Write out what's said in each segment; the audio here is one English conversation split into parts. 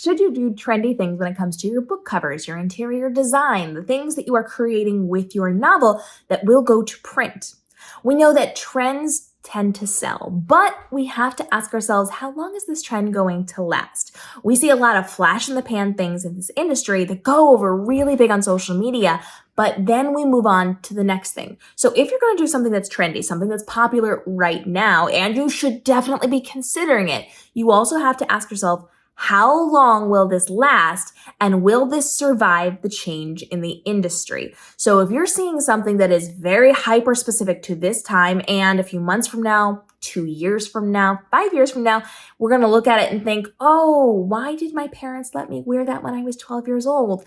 Should you do trendy things when it comes to your book covers, your interior design, the things that you are creating with your novel that will go to print? We know that trends tend to sell, but we have to ask ourselves, how long is this trend going to last? We see a lot of flash in the pan things in this industry that go over really big on social media, but then we move on to the next thing. So if you're going to do something that's trendy, something that's popular right now, and you should definitely be considering it, you also have to ask yourself, how long will this last, and will this survive the change in the industry? So if you're seeing something that is very hyper specific to this time, and a few months from now, 2 years from now, 5 years from now, we're going to look at it and think, oh, why did my parents let me wear that when I was 12 years old?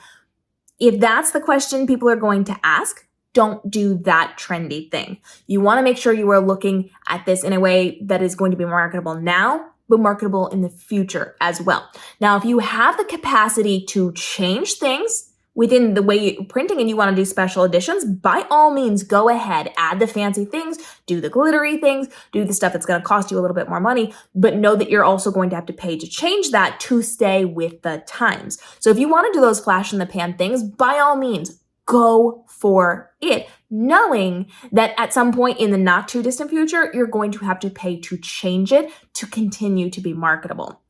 If that's the question people are going to ask, don't do that trendy thing. You want to make sure you are looking at this in a way that is going to be marketable now, but marketable in the future as well. Now, if you have the capacity to change things within the way you're printing and you want to do special editions, by all means, go ahead, add the fancy things, do the glittery things, do the stuff that's going to cost you a little bit more money, but know that you're also going to have to pay to change that to stay with the times. So if you want to do those flash in the pan things, by all means, go for it, knowing that at some point in the not too distant future, you're going to have to pay to change it to continue to be marketable.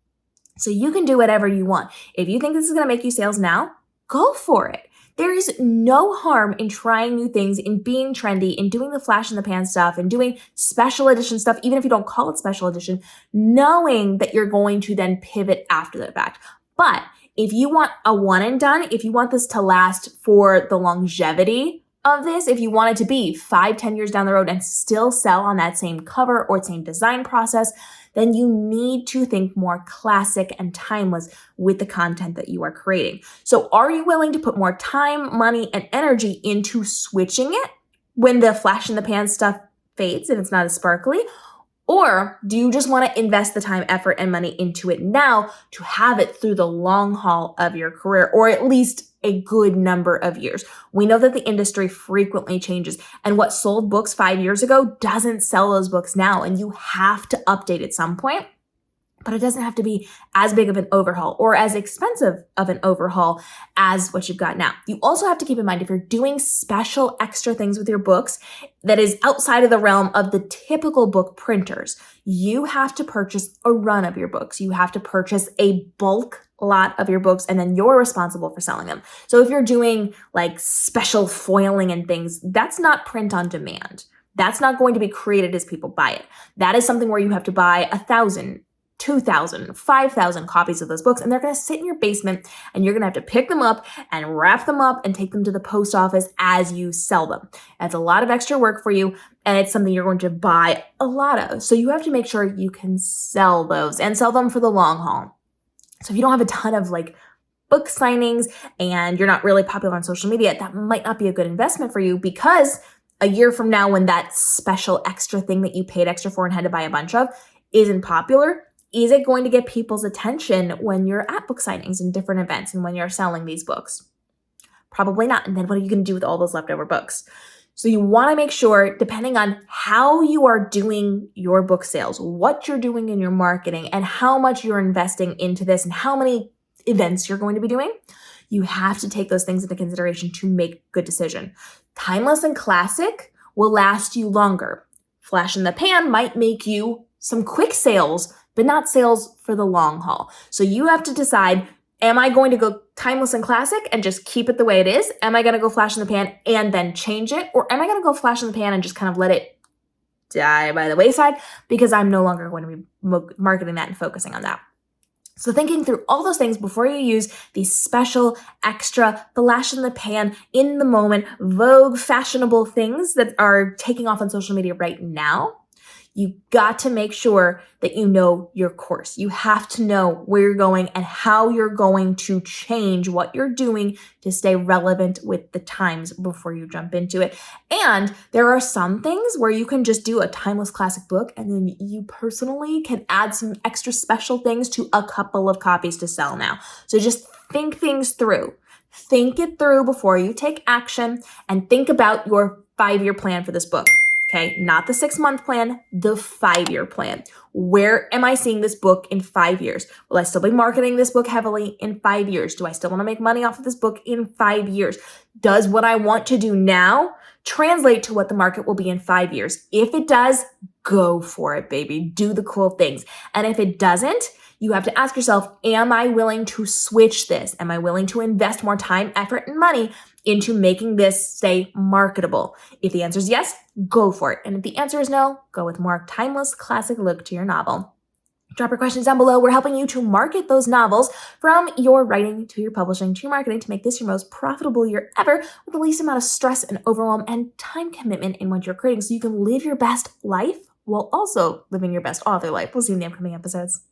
So you can do whatever you want. If you think this is going to make you sales now, go for it. There is no harm in trying new things, in being trendy, in doing the flash in the pan stuff, and doing special edition stuff, even if you don't call it special edition, knowing that you're going to then pivot after the fact. But if you want a one and done, if you want this to last for the longevity of this, if you want it to be 5-10 years down the road and still sell on that same cover or same design process, then you need to think more classic and timeless with the content that you are creating. So are you willing to put more time, money, and energy into switching it when the flash in the pan stuff fades and it's not as sparkly? Or do you just want to invest the time, effort, and money into it now to have it through the long haul of your career, or at least a good number of years? We know that the industry frequently changes, and what sold books 5 years ago doesn't sell those books now, and you have to update at some point. But it doesn't have to be as big of an overhaul or as expensive of an overhaul as what you've got now. You also have to keep in mind, if you're doing special extra things with your books that is outside of the realm of the typical book printers, you have to purchase a run of your books. You have to purchase a bulk lot of your books, and then you're responsible for selling them. So if you're doing like special foiling and things, that's not print on demand. That's not going to be created as people buy it. That is something where you have to buy 1,000, 2,000, 5,000 copies of those books, and they're going to sit in your basement, and you're going to have to pick them up and wrap them up and take them to the post office as you sell them. That's a lot of extra work for you, and it's something you're going to buy a lot of. So you have to make sure you can sell those and sell them for the long haul. So if you don't have a ton of like book signings and you're not really popular on social media, that might not be a good investment for you, because a year from now, when that special extra thing that you paid extra for and had to buy a bunch of isn't popular, is it going to get people's attention when you're at book signings and different events and when you're selling these books? Probably not. And then what are you going to do with all those leftover books? So you want to make sure, depending on how you are doing your book sales, what you're doing in your marketing, and how much you're investing into this and how many events you're going to be doing, you have to take those things into consideration to make a good decision. Timeless and classic will last you longer. Flash in the pan might make you some quick sales, but not sales for the long haul. So you have to decide, am I going to go timeless and classic and just keep it the way it is? Am I going to go flash in the pan and then change it? Or am I going to go flash in the pan and just kind of let it die by the wayside because I'm no longer going to be marketing that and focusing on that? So thinking through all those things before you use these special, extra, flash in the pan, in the moment, vogue, fashionable things that are taking off on social media right now, you got to make sure that you know your course. You have to know where you're going and how you're going to change what you're doing to stay relevant with the times before you jump into it. And there are some things where you can just do a timeless classic book, and then you personally can add some extra special things to a couple of copies to sell now. So just think things through. Think it through before you take action, and think about your 5-year plan for this book. Okay, not the 6-month plan, the 5-year plan. Where am I seeing this book in 5 years? Will I still be marketing this book heavily in 5 years? Do I still want to make money off of this book in 5 years? Does what I want to do now translate to what the market will be in 5 years? If it does, go for it, baby. Do the cool things. And if it doesn't, you have to ask yourself, am I willing to switch this? Am I willing to invest more time, effort, and money into making this stay marketable? If the answer is yes, go for it. And if the answer is no, go with more timeless, classic look to your novel. Drop your questions down below. We're helping you to market those novels from your writing to your publishing to your marketing to make this your most profitable year ever with the least amount of stress and overwhelm and time commitment in what you're creating so you can live your best life while also living your best author life. We'll see you in the upcoming episodes.